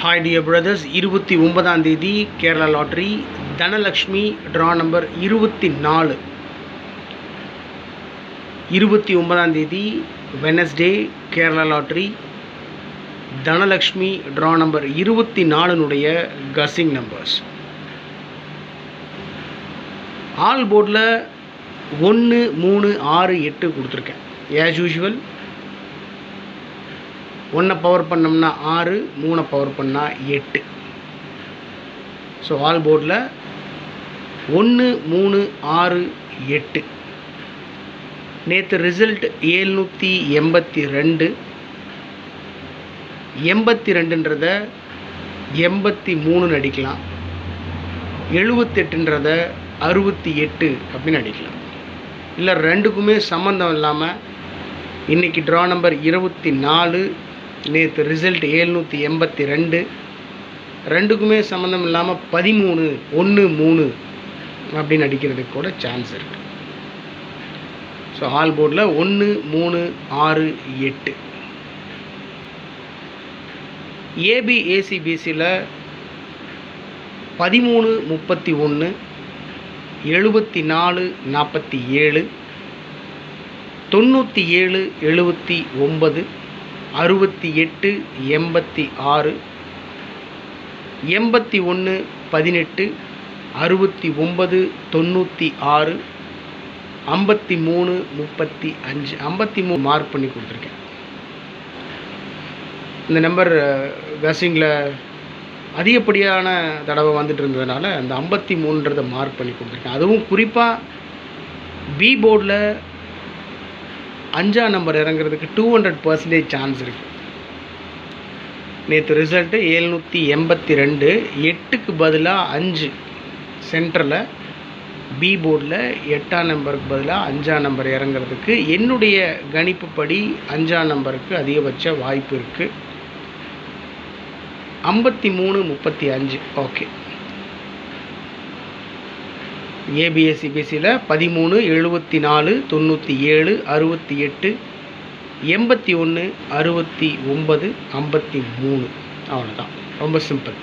Hi dear brothers, 29ஆம் தேதி Kerala lottery Dhanalakshmi draw number 24. 29ஆம் தேதி Wednesday Kerala lottery Dhanalakshmi draw number 24னுடைய கசிங் நம்பர்ஸ். ஆல் போர்டில் 1, 3, 6, 8 கொடுத்துருக்கேன். ஆஸ் யூஷுவல் 1 பவர் பண்ணோம்னா 6, 3 பவர் பண்ணால் 8. ஸோ ஆல் போர்டில் 1, 3, 6, 8. நேற்று ரிசல்ட் 782. 82ன்றத 83ன்னு அடிக்கலாம், 78ன்றத 68 அப்படின்னு அடிக்கலாம். இல்லை ரெண்டுக்குமே சம்மந்தம் இல்லாமல் இன்றைக்கி ட்ரா நம்பர் 24, நேற்று ரிசல்ட் 782, ரெண்டுக்குமே சம்மந்தம் இல்லாமல் 13, 1, 3 அப்படின்னு அடிக்கிறதுக்கு கூட சான்ஸ் இருக்குது. ஸோ ஆல் போர்டில் 1, 3, 6, 8. ஏபி ஏசிபிசியில் 13, 31, 74, 47, 97, 79, 68, 86, 81, 18, 69, 96, 53, 35. 53 மார்க் பண்ணி கொடுத்துருக்கேன். இந்த நம்பர் கசிங்கில் அதிகப்படியான தடவை வந்துட்டு இருந்ததுனால அந்த 53ன்றதை மார்க் பண்ணி கொடுத்துருக்கேன். அதுவும் குறிப்பாக பி போர்டில் 5ஆம் நம்பர் இறங்குறதுக்கு 200% சான்ஸ் இருக்குது. நேற்று ரிசல்ட்டு 782, 8க்கு பதிலாக 5 சென்டரில் பி போர்டில் 8ஆம் நம்பருக்கு பதிலாக 5ஆம் நம்பர் இறங்குறதுக்கு என்னுடைய கணிப்புப்படி 5ஆம் நம்பருக்கு அதிகபட்ச வாய்ப்பு இருக்குது. 53, 35. ஓகே. ஏபிஎஸ்சிபிசியில் 13, 74, 97, 68, 81, 69, 53. அவ்வளோதான், ரொம்ப simple.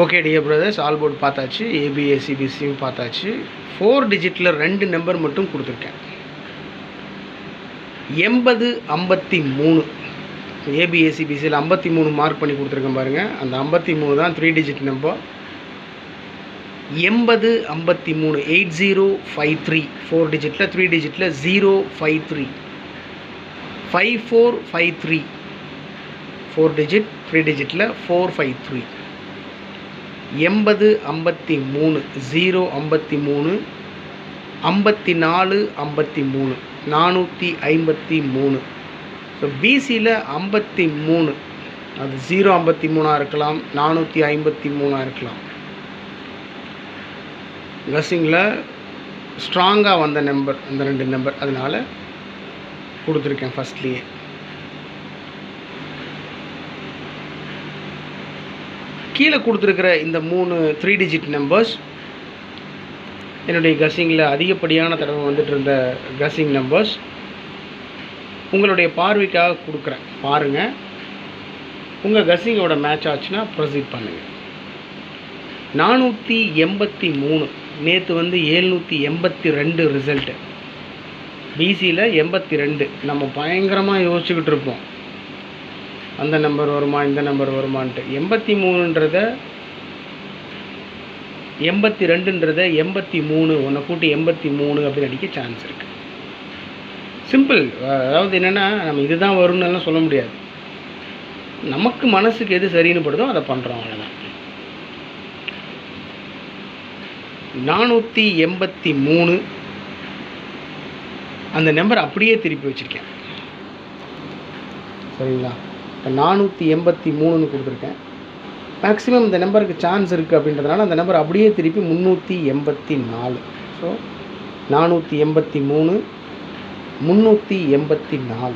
Okay dear brothers, all board பார்த்தாச்சு, ஏபிஎஸ்சிபிசியும் பார்த்தாச்சு. 4 டிஜிட்டில் 2 நம்பர் மட்டும் கொடுத்துருக்கேன். 80, 53. ஏபிஎஸ்சிபிசியில் 53 மார்க் பண்ணி கொடுத்துருக்கேன் பாருங்கள். அந்த 53 தான் 3 டிஜிட் நம்பர். 80, 53, 8053. 4 டிஜிட்டில் 3 டிஜிட்டில் 053, 5453. 4 டிஜிட் 3 டிஜிட்டில் 453. 80, 53, 053, 54, 53, 453. ஸோ பிசியில் 53, அது 053 இருக்கலாம், 453 இருக்கலாம். கசிங்கில் ஸ்ட்ராங்காக வந்த நம்பர் அந்த 2 நம்பர், அதனால் கொடுத்துருக்கேன் ஃபஸ்ட்லேயே. கீழே கொடுத்துருக்கிற இந்த 3 டிஜிட் நம்பர்ஸ் என்னுடைய கசிங்கில் அதிகப்படியான தடவை வந்துட்டு இருந்த கசிங் நம்பர்ஸ். உங்களுடைய பார்வைக்காக கொடுக்குறேன், பாருங்கள். உங்கள் கசிங்கோட மேட்ச் ஆச்சுன்னா ப்ரொசீட் பண்ணுங்கள். 483. நேற்று வந்து 782 ரிசல்ட்டு. பிசியில் 82. நம்ம பயங்கரமாக யோசிச்சுக்கிட்டு இருப்போம், அந்த நம்பர் வருமா இந்த நம்பர் வருமான்ட்டு. 83ன்றத 82ன்றத 83, ஒன்றை கூட்டி 83 அப்படின்னு அடிக்க சான்ஸ் இருக்குது. சிம்பிள். அதாவது என்னென்னா, நம்ம இதுதான் வரும்னு சொல்ல முடியாது. நமக்கு மனசுக்கு எது சரின்னு படுதோ அதை பண்ணுறோம், அவ்வளோதான். 483 அந்த நம்பர் அப்படியே திருப்பி வச்சுருக்கேன், சரிங்களா? இப்போ 483ன்னு கொடுத்துருக்கேன். மேக்ஸிமம் இந்த நம்பருக்கு சான்ஸ் இருக்குது அப்படின்றதுனால அந்த நம்பர் அப்படியே திருப்பி 384. ஸோ 483, 384,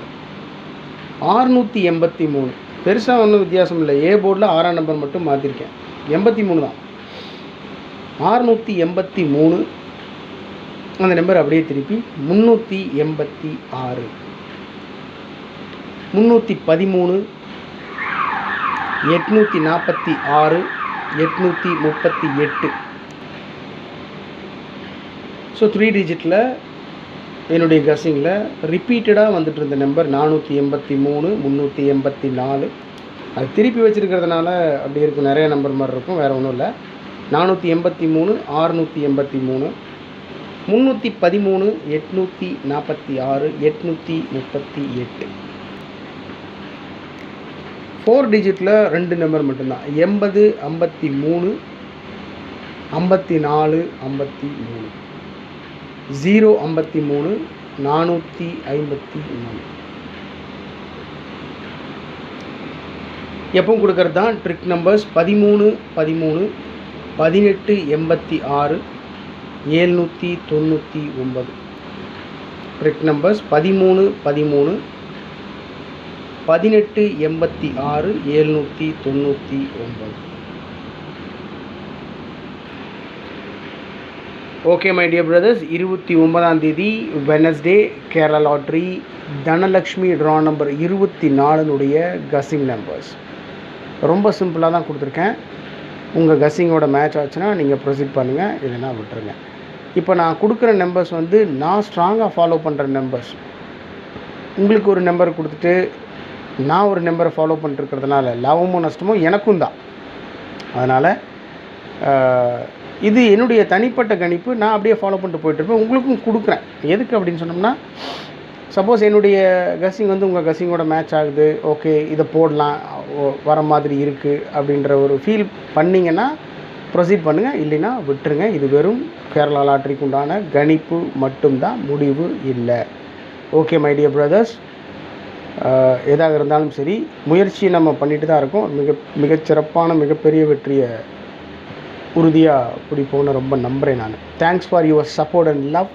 683. பெருசாக ஒன்றும் வித்தியாசம் இல்லை. ஏ போர்டில் 6ஆம் நம்பர் மட்டும் மாற்றிருக்கேன், 83 தான். 683 அந்த நம்பர் அப்படியே திருப்பி 386. 313, 846, 838. ஸோ 3 டிஜிட்டில் என்னுடைய கஸ்ஸிங்கில் ரிப்பீட்டடாக வந்துட்டு இருந்த நம்பர் 483, 384. அது திருப்பி வச்சுருக்கிறதுனால அப்படி இருக்கும், நிறைய நம்பர் மாதிரி இருக்கும், வேறு ஒன்றும் இல்லை. 483, 683, 313, 846, 838. 4 டிஜிட்டில் 2 நம்பர் மட்டும்தான், 80, 53, 54, 53. 053, 453. எப்பவும் கொடுக்கறது தான் trick numbers. 13, 13, 18, 86, 799. Trick numbers 13, 13, 18, 86, 799. Okay my dear brothers, 29ஆம் தேதி Wednesday Kerala lottery Dhanalakshmi draw number 24 guessing numbers. ரொம்ப சிம்பிளாக தான் கொடுத்துருக்கேன். உங்கள் கஸ்ஸிங்கோட மேட்ச் ஆச்சுன்னா நீங்கள் ப்ரொசீட் பண்ணுங்கள், இல்லைன்னா விட்டுருங்க. இப்போ நான் கொடுக்குற நம்பர்ஸ் வந்து நான் ஸ்ட்ராங்காக ஃபாலோ பண்ணுற நம்பர்ஸ். உங்களுக்கு ஒரு நம்பர் கொடுத்துட்டு நான் ஒரு நம்பரை ஃபாலோ பண்ணிட்டுருக்கிறதுனால லாபமோ நஷ்டமோ எனக்கும் தான். அதனால் இது என்னுடைய தனிப்பட்ட கணிப்பு, நான் அப்படியே ஃபாலோ பண்ணிட்டு போயிட்டுருப்பேன், உங்களுக்கும் கொடுக்குறேன். எதுக்கு அப்படின்னு சொன்னோம்னா, சப்போஸ் என்னுடைய கஸ்ஸிங் வந்து உங்கள் கஸ்ஸிங்கோட மேட்ச் ஆகுது, ஓகே இதை போடலாம், வர மாதிரி இருக்குது அப்படின்ற ஒரு ஃபீல் பண்ணிங்கன்னா ப்ரொசீட் பண்ணுங்கள், இல்லைன்னா விட்டுருங்க. இது வெறும் கேரளா லாட்ரிக்கு உண்டான கணிப்பு மட்டும்தான், முடிவு இல்லை. ஓகே மை டியர் பிரதர்ஸ், எதாக இருந்தாலும் சரி முயற்சி நம்ம பண்ணிட்டு தான் இருக்கோம். மிகச்சிறப்பான மிகப்பெரிய வெற்றியை உறுதியாக பிடிப்போன்னு ரொம்ப நம்புகிறேன் நான். Thanks for your support and love.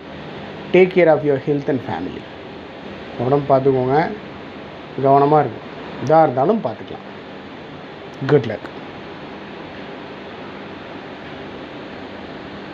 Take care of your health and family. உடம்பு பார்த்துக்கோங்க, கவனமாக இருக்கும், இதாக இருந்தாலும் பார்த்துக்கலாம். Good luck.